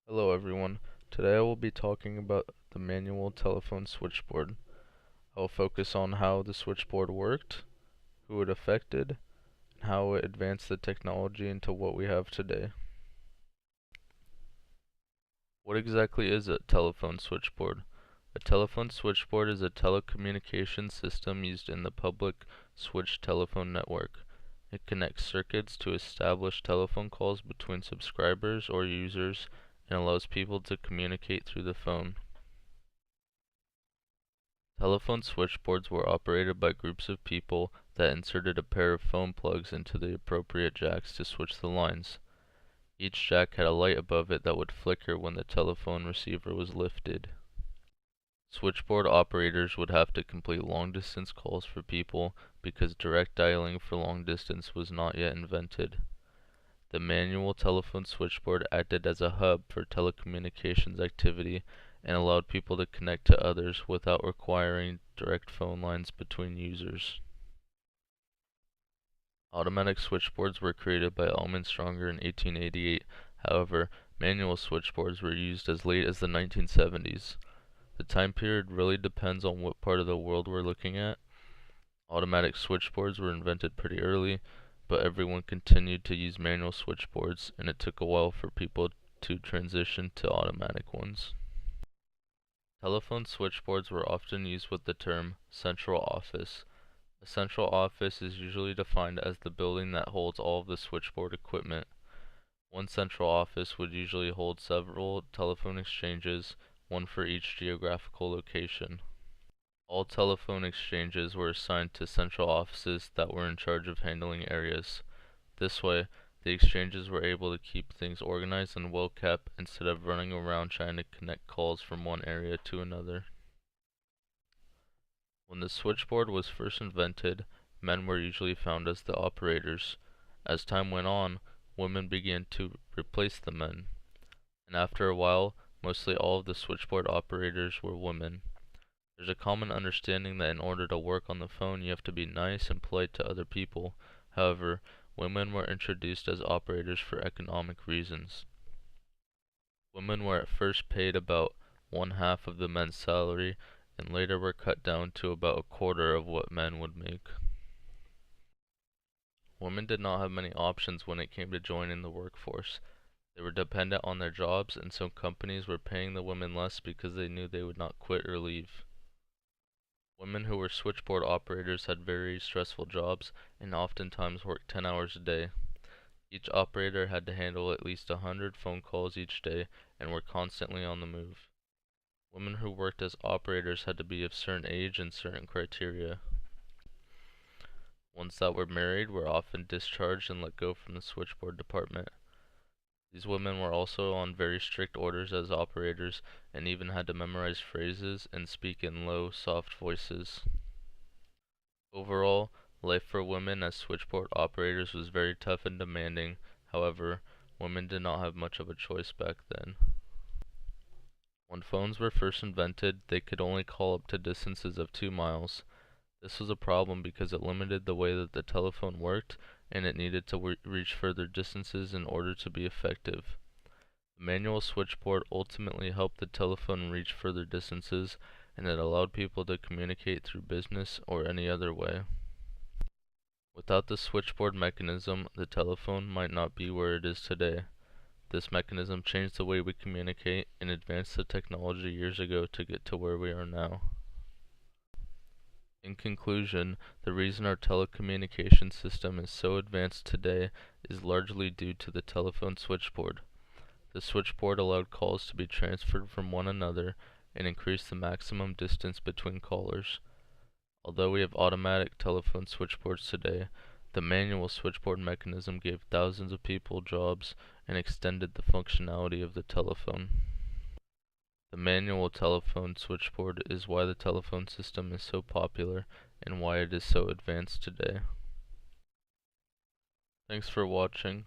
Hello everyone. Today I will be talking about the manual telephone switchboard. I will focus on how the switchboard worked, who it affected, and how it advanced the technology into what we have today. What exactly is a telephone switchboard? A telephone switchboard is a telecommunications system used in the public switched telephone network. It connects circuits to establish telephone calls between subscribers or users and allows people to communicate through the phone. Telephone switchboards were operated by groups of people that inserted a pair of phone plugs into the appropriate jacks to switch the lines. Each jack had a light above it that would flicker when the telephone receiver was lifted. Switchboard operators would have to complete long-distance calls for people because direct dialing for long distance was not yet invented. The manual telephone switchboard acted as a hub for telecommunications activity and allowed people to connect to others without requiring direct phone lines between users. Automatic switchboards were created by Allman Stronger in 1888. However, manual switchboards were used as late as the 1970s. The time period really depends on what part of the world we're looking at. Automatic switchboards were invented pretty early, but everyone continued to use manual switchboards, and it took a while for people to transition to automatic ones. Telephone switchboards were often used with the term central office. A central office is usually defined as the building that holds all of the switchboard equipment. One central office would usually hold several telephone exchanges, one for each geographical location. All telephone exchanges were assigned to central offices that were in charge of handling areas. This way, the exchanges were able to keep things organized and well kept instead of running around trying to connect calls from one area to another. When the switchboard was first invented, men were usually found as the operators. As time went on, women began to replace the men, and after a while, mostly all of the switchboard operators were women. There's a common understanding that in order to work on the phone, you have to be nice and polite to other people. However, women were introduced as operators for economic reasons. Women were at first paid about one half of the men's salary, and later were cut down to about a quarter of what men would make. Women did not have many options when it came to joining the workforce. They were dependent on their jobs, and some companies were paying the women less because they knew they would not quit or leave. Women who were switchboard operators had very stressful jobs and oftentimes worked 10 hours a day. Each operator had to handle at least 100 phone calls each day and were constantly on the move. Women who worked as operators had to be of certain age and certain criteria. Ones that were married were often discharged and let go from the switchboard department. These women were also on very strict orders as operators and even had to memorize phrases and speak in low, soft voices. Overall, life for women as switchboard operators was very tough and demanding. However, women did not have much of a choice back then. When phones were first invented, they could only call up to distances of 2 miles. This was a problem because it limited the way that the telephone worked, and it needed to reach further distances in order to be effective. The manual switchboard ultimately helped the telephone reach further distances, and it allowed people to communicate through business or any other way. Without the switchboard mechanism, the telephone might not be where it is today. This mechanism changed the way we communicate and advanced the technology years ago to get to where we are now. In conclusion, the reason our telecommunication system is so advanced today is largely due to the telephone switchboard. The switchboard allowed calls to be transferred from one another and increased the maximum distance between callers. Although we have automatic telephone switchboards today, the manual switchboard mechanism gave thousands of people jobs and extended the functionality of the telephone. The manual telephone switchboard is why the telephone system is so popular and why it is so advanced today. Thanks for watching.